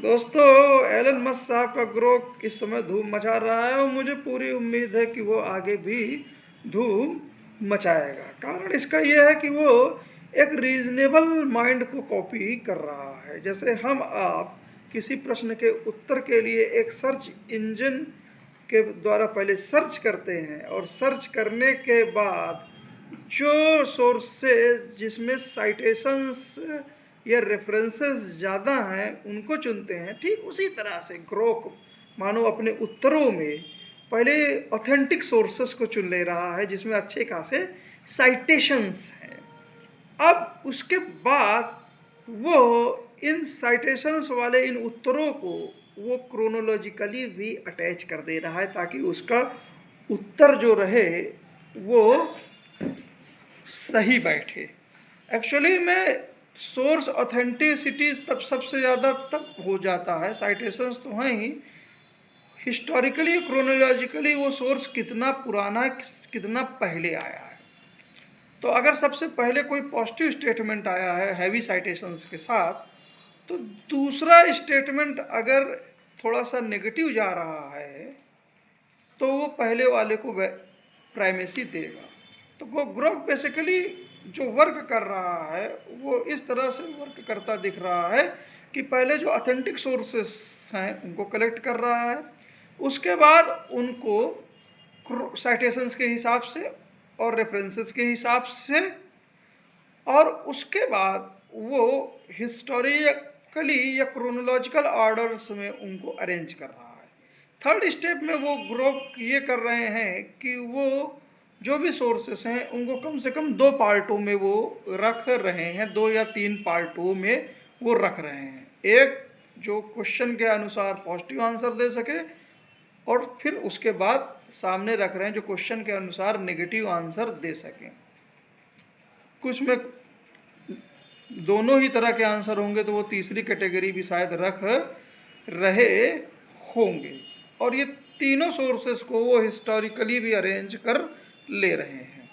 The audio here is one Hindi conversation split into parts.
दोस्तों, एलन मस्क साहब का ग्रोक इस समय धूम मचा रहा है और मुझे पूरी उम्मीद है कि वो आगे भी धूम मचाएगा। कारण इसका ये है कि वो एक रीजनेबल माइंड को कॉपी कर रहा है। जैसे हम आप किसी प्रश्न के उत्तर के लिए एक सर्च इंजन के द्वारा पहले सर्च करते हैं और सर्च करने के बाद जो सोर्सेज जिसमें साइटेशंस या रेफरेंसेस ज़्यादा हैं उनको चुनते हैं, ठीक उसी तरह से ग्रोक मानो अपने उत्तरों में पहले ऑथेंटिक सोर्सेस को चुन ले रहा है जिसमें अच्छे खासे साइटेशंस हैं। अब उसके बाद वो इन साइटेशंस वाले इन उत्तरों को वो क्रोनोलॉजिकली भी अटैच कर दे रहा है ताकि उसका उत्तर जो रहे वो सही बैठे। एक्चुअली में सोर्स ऑथेंटिसिटी तब सबसे ज़्यादा तब हो जाता है, साइटेशंस तो हैं ही, हिस्टोरिकली क्रोनोलॉजिकली वो सोर्स कितना पुराना है, कितना पहले आया है। तो अगर सबसे पहले कोई पॉजिटिव स्टेटमेंट आया है हैवी साइटेशंस के साथ, तो दूसरा स्टेटमेंट अगर थोड़ा सा नेगेटिव जा रहा है तो वो पहले वाले को प्राइमेसी देगा। तो वो ग्रोक बेसिकली जो वर्क कर रहा है वो इस तरह से वर्क करता दिख रहा है कि पहले जो ऑथेंटिक सोर्सेस हैं उनको कलेक्ट कर रहा है, उसके बाद उनको साइटेशंस के हिसाब से और रेफरेंसेस के हिसाब से, और उसके बाद वो हिस्टोरिकली या क्रोनोलॉजिकल ऑर्डर्स में उनको अरेंज कर रहा है। थर्ड स्टेप में वो ग्रोक ये कर रहे हैं कि वो जो भी सोर्सेस हैं उनको कम से कम दो पार्टों में वो रख रहे हैं, 2 या 3 पार्टों में वो रख रहे हैं। एक जो क्वेश्चन के अनुसार पॉजिटिव आंसर दे सके और फिर उसके बाद सामने रख रहे हैं जो क्वेश्चन के अनुसार नेगेटिव आंसर दे सकें। कुछ में दोनों ही तरह के आंसर होंगे तो वो तीसरी कैटेगरी भी शायद रख रहे होंगे। और ये तीनों सोर्सेस को वो हिस्टोरिकली भी अरेंज कर ले रहे हैं।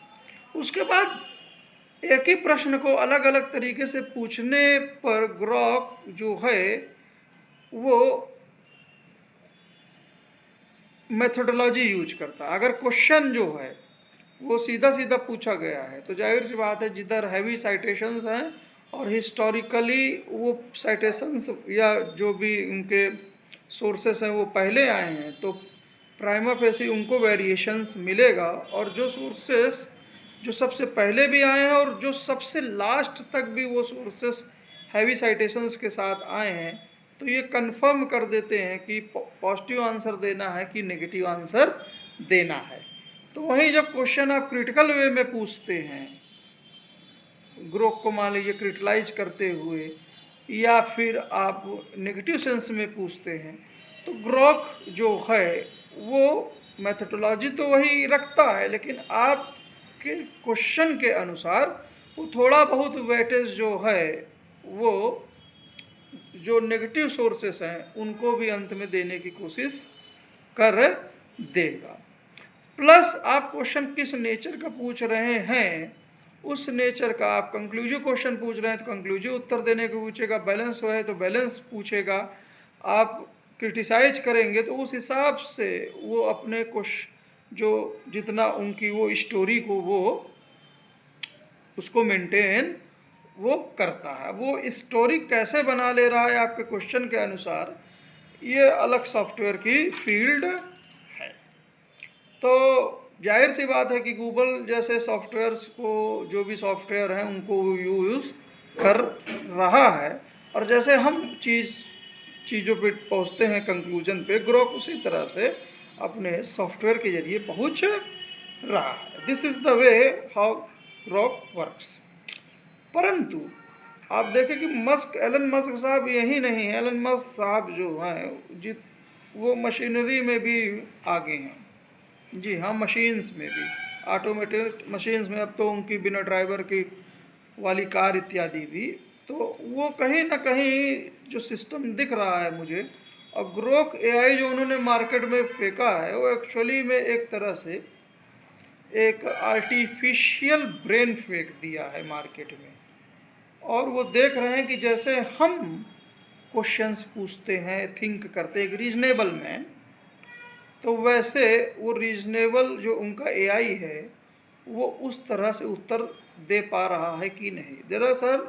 उसके बाद एक ही प्रश्न को अलग अलग तरीके से पूछने पर ग्रोक जो है वो मेथोडोलॉजी यूज करता है। अगर क्वेश्चन जो है वो सीधा सीधा पूछा गया है तो जाहिर सी बात है जिधर हैवी साइटेशंस हैं और हिस्टोरिकली वो साइटेशंस या जो भी उनके सोर्सेस हैं वो पहले आए हैं तो प्राइमा फेसी उनको वेरिएशंस मिलेगा। और जो सोर्सेस जो सबसे पहले भी आए हैं और जो सबसे लास्ट तक भी वो सोर्सेस हैवी साइटेशंस के साथ आए हैं तो ये कंफर्म कर देते हैं कि पॉजिटिव आंसर देना है कि नेगेटिव आंसर देना है। तो वहीं जब क्वेश्चन आप क्रिटिकल वे में पूछते हैं, ग्रोक को मान लीजिए क्रिटिलाइज करते हुए, या फिर आप नेगेटिव सेंस में पूछते हैं, तो ग्रोक जो है वो मेथोडोलॉजी तो वही रखता है लेकिन आपके क्वेश्चन के अनुसार वो थोड़ा बहुत वेटेज जो है वो जो नेगेटिव सोर्सेस हैं उनको भी अंत में देने की कोशिश कर देगा। प्लस आप क्वेश्चन किस नेचर का पूछ रहे हैं उस नेचर का, आप कंक्लूसिव क्वेश्चन पूछ रहे हैं तो कंक्लूसिव उत्तर देने को पूछेगा, बैलेंस है तो बैलेंस पूछेगा, आप क्रिटिसाइज करेंगे तो उस हिसाब से वो अपने जो जितना उनकी वो स्टोरी को वो उसको मेंटेन वो करता है। वो स्टोरी कैसे बना ले रहा है आपके क्वेश्चन के अनुसार, ये अलग सॉफ्टवेयर की फील्ड है। तो जाहिर सी बात है कि गूगल जैसे सॉफ्टवेयर्स को, जो भी सॉफ्टवेयर हैं उनको यूज़ कर रहा है, और जैसे हम चीज़ों पे पहुंचते हैं कंक्लूजन पे, ग्रोक उसी तरह से अपने सॉफ्टवेयर के जरिए पहुंच रहा है। This is the way how Grok works. परंतु आप देखें कि एलन मस्क साहब यही नहीं है, एलन मस्क साहब जो हैं वो मशीनरी में भी आगे हैं। जी हाँ, मशीन्स में भी, ऑटोमेटेड मशीन्स में अब तो उनकी बिना ड्राइवर की वाली कार इत्यादि भी। तो वो कहीं ना कहीं जो सिस्टम दिख रहा है मुझे, और ग्रोक एआई जो उन्होंने मार्केट में फेंका है वो एक्चुअली में एक तरह से एक आर्टिफिशियल ब्रेन फेंक दिया है मार्केट में। और वो देख रहे हैं कि जैसे हम क्वेश्चंस पूछते हैं, थिंक करते हैं एक रीजनेबल मैन, तो वैसे वो रीजनेबल जो उनका एआई है वो उस तरह से उत्तर दे पा रहा है कि नहीं। दरअसल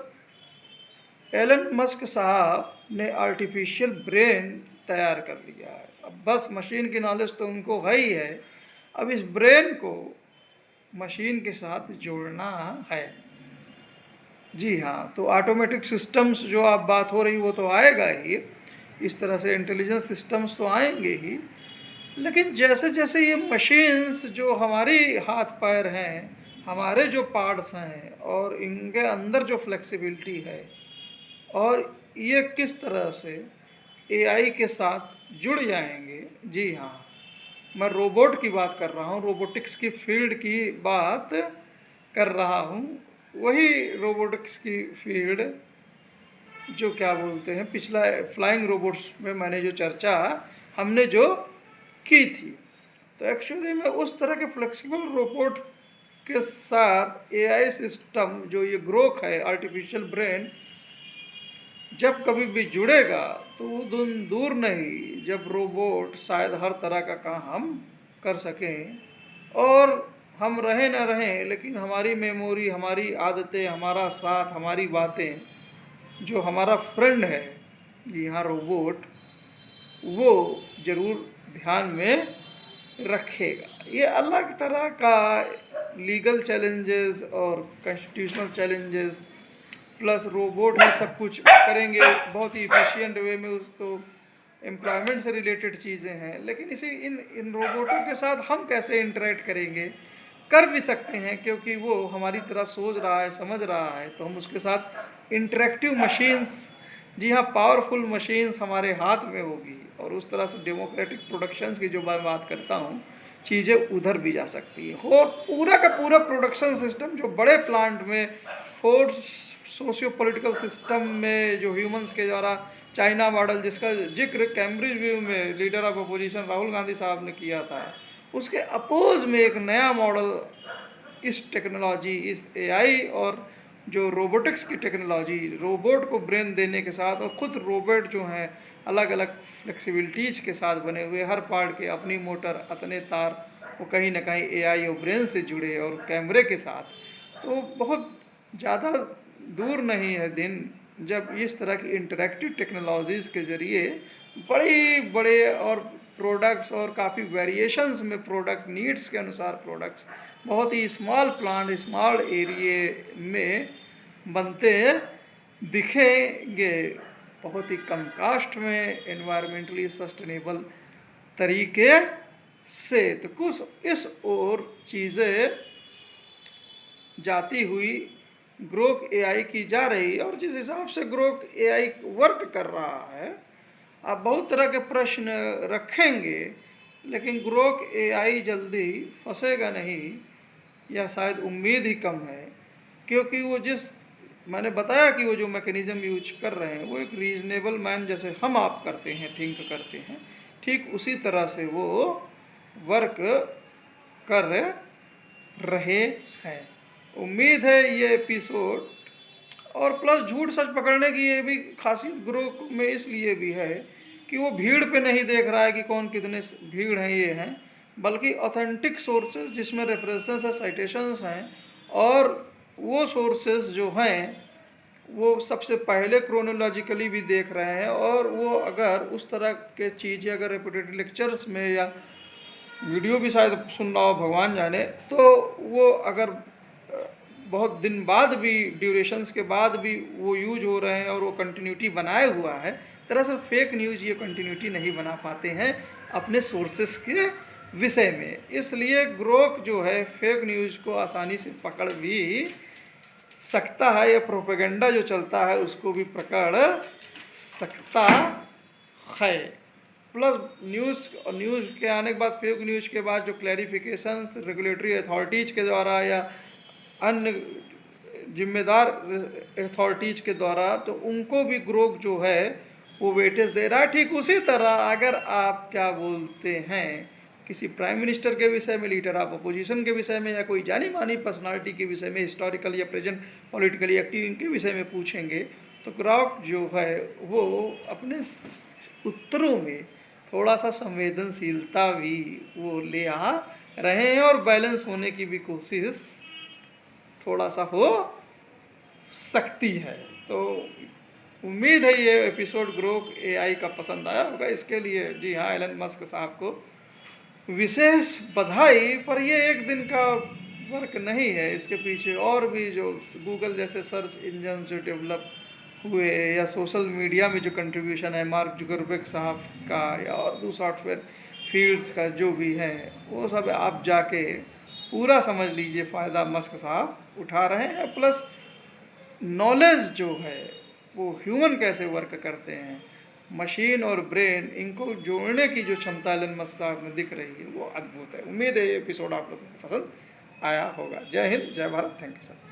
एलन मस्क साहब ने आर्टिफिशियल ब्रेन तैयार कर लिया है। अब बस मशीन की नॉलेज तो उनको है ही है, अब इस ब्रेन को मशीन के साथ जोड़ना है। जी हाँ, तो ऑटोमेटिक सिस्टम्स जो आप बात हो रही वो तो आएगा ही, इस तरह से इंटेलिजेंस सिस्टम्स तो आएंगे ही, लेकिन जैसे जैसे ये मशीन्स जो हमारी हाथ पैर हैं, हमारे जो पार्ट्स हैं और इनके अंदर जो फ्लेक्सिबिलिटी है और ये किस तरह से एआई के साथ जुड़ जाएंगे। जी हाँ, मैं रोबोट की बात कर रहा हूँ, रोबोटिक्स की फील्ड की बात कर रहा हूँ, वही रोबोटिक्स की फील्ड जो क्या बोलते हैं पिछला फ्लाइंग रोबोट्स में मैंने जो चर्चा हमने जो की थी। तो एक्चुअली में उस तरह के फ्लेक्सिबल रोबोट के साथ एआई सिस्टम जो ये ग्रोक है आर्टिफिशियल ब्रेन जब कभी भी जुड़ेगा तो वो दूर नहीं जब रोबोट शायद हर तरह का काम हम कर सकें और हम रहें ना रहें, लेकिन हमारी मेमोरी, हमारी आदतें, हमारा साथ, हमारी बातें, जो हमारा फ्रेंड है जी हाँ रोबोट, वो ज़रूर ध्यान में रखेगा। ये अलग तरह का लीगल चैलेंजेस और कॉन्स्टिट्यूशनल चैलेंजेस प्लस रोबोट ही सब कुछ करेंगे बहुत ही इफिशिएंट वे में, उस तो एम्प्लॉयमेंट से रिलेटेड चीज़ें हैं, लेकिन इसी इन रोबोटों के साथ हम कैसे इंटरेक्ट करेंगे, कर भी सकते हैं क्योंकि वो हमारी तरह सोच रहा है, समझ रहा है, तो हम उसके साथ इंटरेक्टिव मशीन्स, जी हाँ पावरफुल मशीन्स हमारे हाथ में होगी और उस तरह से डेमोक्रेटिक प्रोडक्शंस की जो मैं बात करता हूँ चीज़ें उधर भी जा सकती है। और पूरा का पूरा प्रोडक्शन सिस्टम जो बड़े प्लांट में और सोशियो पॉलिटिकल सिस्टम में जो ह्यूमंस के द्वारा चाइना मॉडल जिसका जिक्र कैम्ब्रिज व्यू में leader of opposition Rahul Gandhi साहब ने किया था, उसके अपोज में एक नया मॉडल इस टेक्नोलॉजी, इस एआई और जो रोबोटिक्स की टेक्नोलॉजी, रोबोट को ब्रेन देने के साथ और ख़ुद रोबोट जो हैं अलग अलग फ्लेक्सिबिलिटीज के साथ बने हुए, हर पार्ट के अपनी मोटर, अपने तार, वो कहीं ना कहीं एआई और ब्रेन से जुड़े और कैमरे के साथ, तो बहुत ज़्यादा दूर नहीं है दिन जब इस तरह की इंटरैक्टिव टेक्नोलॉजीज़ के ज़रिए बड़े बड़े और प्रोडक्ट्स और काफ़ी वेरिएशंस में प्रोडक्ट नीड्स के अनुसार प्रोडक्ट्स बहुत ही स्मॉल प्लांट, स्मॉल एरिए में बनते दिखेंगे, बहुत ही कम कास्ट में, एनवायरमेंटली सस्टेनेबल तरीके से। तो कुछ इस ओर चीज़ें जाती हुई ग्रोक एआई की जा रही है और जिस हिसाब से ग्रोक एआई वर्क कर रहा है, आप बहुत तरह के प्रश्न रखेंगे, लेकिन ग्रोक एआई जल्दी फंसेगा नहीं, या शायद उम्मीद ही कम है, क्योंकि वो जिस मैंने बताया कि वो जो मैकेनिज़्म यूज कर रहे हैं वो एक रीजनेबल मैन जैसे हम आप करते हैं, थिंक करते हैं, ठीक उसी तरह से वो वर्क कर रहे हैं। उम्मीद है ये एपिसोड, और प्लस झूठ सच पकड़ने की ये भी खासियत ग्रोक में इसलिए भी है कि वो भीड़ पे नहीं देख रहा है कि कौन कितने भीड़ हैं ये हैं, बल्कि ऑथेंटिक सोर्सेज जिसमें रेफरेंसेस है, साइटेशंस हैं, और वो सोर्सेज जो हैं वो सबसे पहले क्रोनोलॉजिकली भी देख रहे हैं, और वो अगर उस तरह के चीज़ें अगर रेपुटेड लेक्चर्स में या वीडियो भी शायद सुन रहा हो भगवान जाने, तो वो अगर बहुत दिन बाद भी, ड्यूरेशंस के बाद भी वो यूज हो रहे हैं और वो कंटिन्यूटी बनाए हुआ है, दरअसल फेक न्यूज़ ये कंटिन्यूटी नहीं बना पाते हैं अपने सोर्सेस के विषय में। इसलिए ग्रोक जो है फेक न्यूज़ को आसानी से पकड़ भी सकता है, या प्रोपेगेंडा जो चलता है उसको भी पकड़ सकता है। प्लस न्यूज़ के आने के बाद, फेक न्यूज़ के बाद जो क्लैरिफिकेशन रेगुलेटरी अथॉरिटीज़ के द्वारा या अन्य जिम्मेदार अथॉरिटीज़ के द्वारा, तो उनको भी ग्रोक जो है वो वेटेज दे रहा है। ठीक उसी तरह अगर आप क्या बोलते हैं किसी प्राइम मिनिस्टर के विषय में, लीडर ऑफ अपोजिशन के विषय में, या कोई जानी मानी पर्सनालिटी के विषय में, हिस्टोरिकल या प्रेजेंट पॉलिटिकली एक्टिव के विषय में पूछेंगे, तो ग्रॉक जो है वो अपने उत्तरों में थोड़ा सा संवेदनशीलता भी वो ले आ रहे हैं और बैलेंस होने की भी कोशिश थोड़ा सा हो सकती है। तो उम्मीद है ये एपिसोड ग्रोक एआई का पसंद आया होगा। इसके लिए जी हाँ, एलन मस्क साहब को विशेष बधाई। पर ये एक दिन का वर्क नहीं है, इसके पीछे और भी जो गूगल जैसे सर्च इंजन जो डेवलप हुए या सोशल मीडिया में जो कंट्रीब्यूशन है मार्क जुकरबर्ग साहब का या और दूसरा सॉफ्टवेयर फील्ड्स का जो भी है, वो सब आप जाके पूरा समझ लीजिए फ़ायदा मस्क साहब उठा रहे हैं। प्लस नॉलेज जो है वो ह्यूमन कैसे वर्क करते हैं, मशीन और ब्रेन, इनको जोड़ने की जो क्षमता एलन मस्क साहब में दिख रही है वो अद्भुत है। उम्मीद है ये एपिसोड आप लोगों को पसंद आया होगा। जय हिंद, जय भारत, थैंक यू सर।